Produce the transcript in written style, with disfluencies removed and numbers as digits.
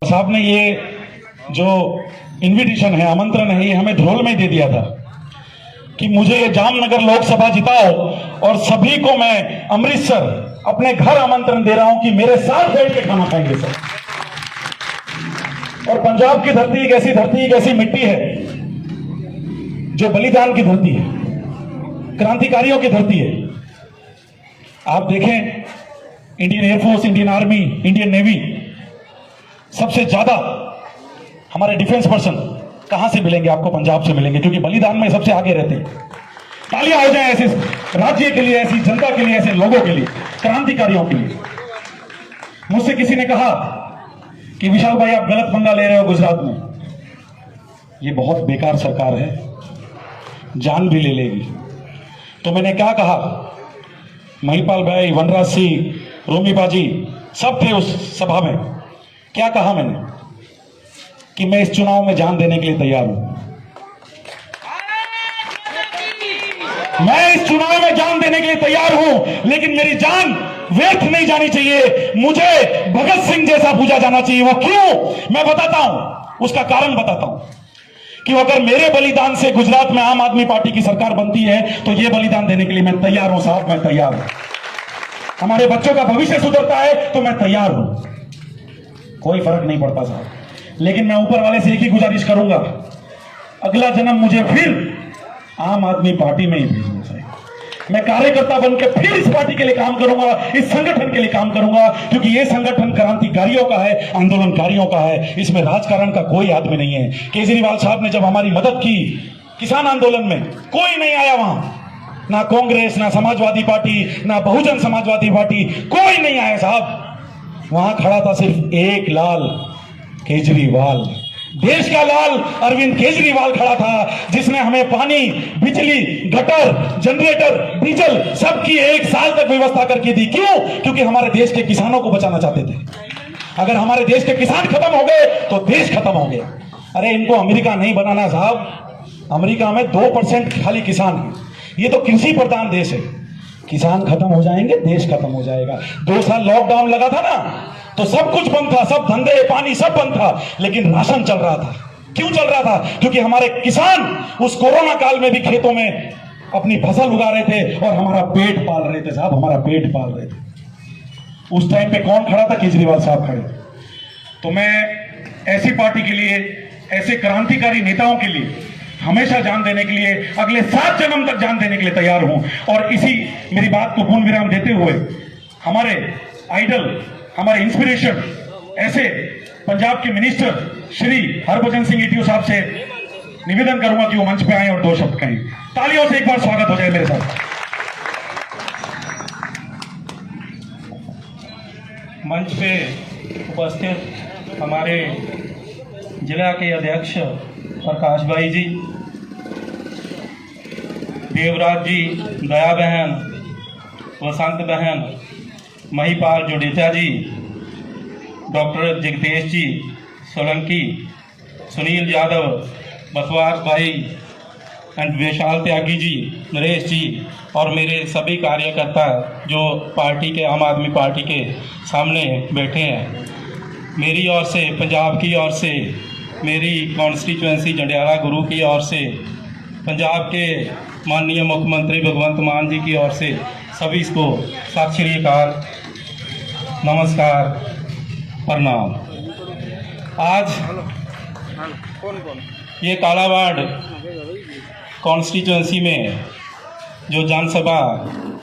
साहब ने ये जो इनविटेशन है, आमंत्रण है, ये हमें ढोल में दे दिया था कि मुझे ये जामनगर लोकसभा जिताओ और सभी को मैं अमृतसर अपने घर आमंत्रण दे रहा हूं कि मेरे साथ बैठ के खाना खाएंगे सर। और पंजाब की धरती एक ऐसी मिट्टी है जो बलिदान की धरती है, क्रांतिकारियों की धरती है। आप देखें, Indian air force, Indian army, Indian navy, सबसे ज्यादा हमारे डिफेंस पर्सन कहां से मिलेंगे आपको? पंजाब से मिलेंगे, क्योंकि बलिदान में सबसे आगे रहते हैं। तालियां हो जाए ऐसे राज्य के लिए, ऐसी जनता के लिए, ऐसे लोगों के लिए, क्रांतिकारियों के लिए। मुझसे किसी ने कहा कि विशाल भाई आप गलत पंगा ले रहे हो गुजरात में, ये बहुत बेकार सरकार है, जान भी ले लेगी। तो मैंने क्या कहा, महिपाल भाई, वनराज सिंह, रोमी बाजी सब थे उस सभा में। क्या कहा मैंने कि मैं इस चुनाव में जान देने के लिए तैयार हूं। मैं इस चुनाव में जान देने के लिए तैयार हूं, लेकिन मेरी जान व्यर्थ नहीं जानी चाहिए। मुझे भगत सिंह जैसा पूजा जाना चाहिए। वो क्यों, मैं बताता हूं, उसका कारण बताता हूं कि अगर मेरे बलिदान से गुजरात में आम आदमी पार्टी की सरकार बनती है तो ये बलिदान देने के लिए मैं तैयार हूं साहब, मैं तैयार हूं। हमारे बच्चों का भविष्य सुधरता है तो मैं तैयार हूं, कोई फर्क नहीं पड़ता साहब। लेकिन मैं ऊपर वाले से एक ही गुजारिश करूंगा, अगला जन्म मुझे फिर आम आदमी पार्टी में ही भेजना चाहिए। मैं कार्यकर्ता बनकर फिर इस पार्टी के लिए काम करूंगा, इस संगठन के लिए काम करूंगा, क्योंकि ये संगठन क्रांतिकारियों का है, आंदोलनकारियों का है। इसमें राजकारण का कोई आदमी नहीं है। केजरीवाल साहब ने जब हमारी मदद की किसान आंदोलन में, कोई नहीं आया वहां, ना कांग्रेस, ना समाजवादी पार्टी, ना बहुजन समाजवादी पार्टी, कोई नहीं आया साहब। वहां खड़ा था सिर्फ एक लाल, केजरीवाल, देश का लाल अरविंद केजरीवाल खड़ा था, जिसने हमें पानी, बिजली, गटर, जनरेटर, डीजल सबकी 1 साल तक व्यवस्था करके दी। क्यों? क्योंकि हमारे देश के किसानों को बचाना चाहते थे। अगर हमारे देश के किसान खत्म हो गए तो देश खत्म हो गया। अरे इनको अमेरिका नहीं बनाना साहब, अमेरिका में 2% खाली किसान है। ये तो कृषि प्रधान देश है। किसान खत्म हो जाएंगे, देश खत्म हो जाएगा। 2 साल लॉकडाउन लगा था ना, तो सब कुछ बंद था, सब धंधे, पानी सब बंद था, लेकिन राशन चल रहा था। क्यों चल रहा था? क्योंकि हमारे किसान उस कोरोना काल में भी खेतों में अपनी फसल उगा रहे थे और हमारा पेट पाल रहे थे साहब, हमारा पेट पाल रहे थे। उस टाइम पे कौन खड़ा था? केजरीवाल साहब खड़े। तो मैं ऐसी पार्टी के लिए, ऐसे क्रांतिकारी नेताओं के लिए हमेशा जान देने के लिए, अगले 7 जन्म तक जान देने के लिए तैयार हूं। और इसी मेरी बात को पूर्ण विराम देते हुए हमारे आइडल, हमारे इंस्पिरेशन, ऐसे पंजाब के मिनिस्टर श्री हरभजन सिंह ईटू साहब से निवेदन करूंगा कि वो मंच पे आए और 2 शब्द कहें। तालियों से एक बार स्वागत हो जाए मेरे साथ। मंच पे उपस्थित हमारे जिला के अध्यक्ष प्रकाश भाई जी, देवराज जी, दया बहन, वसंत बहन, महिपाल जुडेजा जी, डॉक्टर जगदीश जी सोलंकी, सुनील यादव, बसवास भाई एंड विशाल त्यागी जी, नरेश जी और मेरे सभी कार्यकर्ता जो पार्टी के, आम आदमी पार्टी के सामने बैठे हैं। मेरी ओर से, पंजाब की ओर से, मेरी कॉन्स्टिट्यूएंसी जंडियाला गुरु की ओर से, पंजाब के माननीय मुख्यमंत्री भगवंत मान जी की ओर से सभी को सत श्री अकाल, नमस्कार, प्रणाम। आज ये कालावाड़ कॉन्स्टिट्यूएंसी में जो जनसभा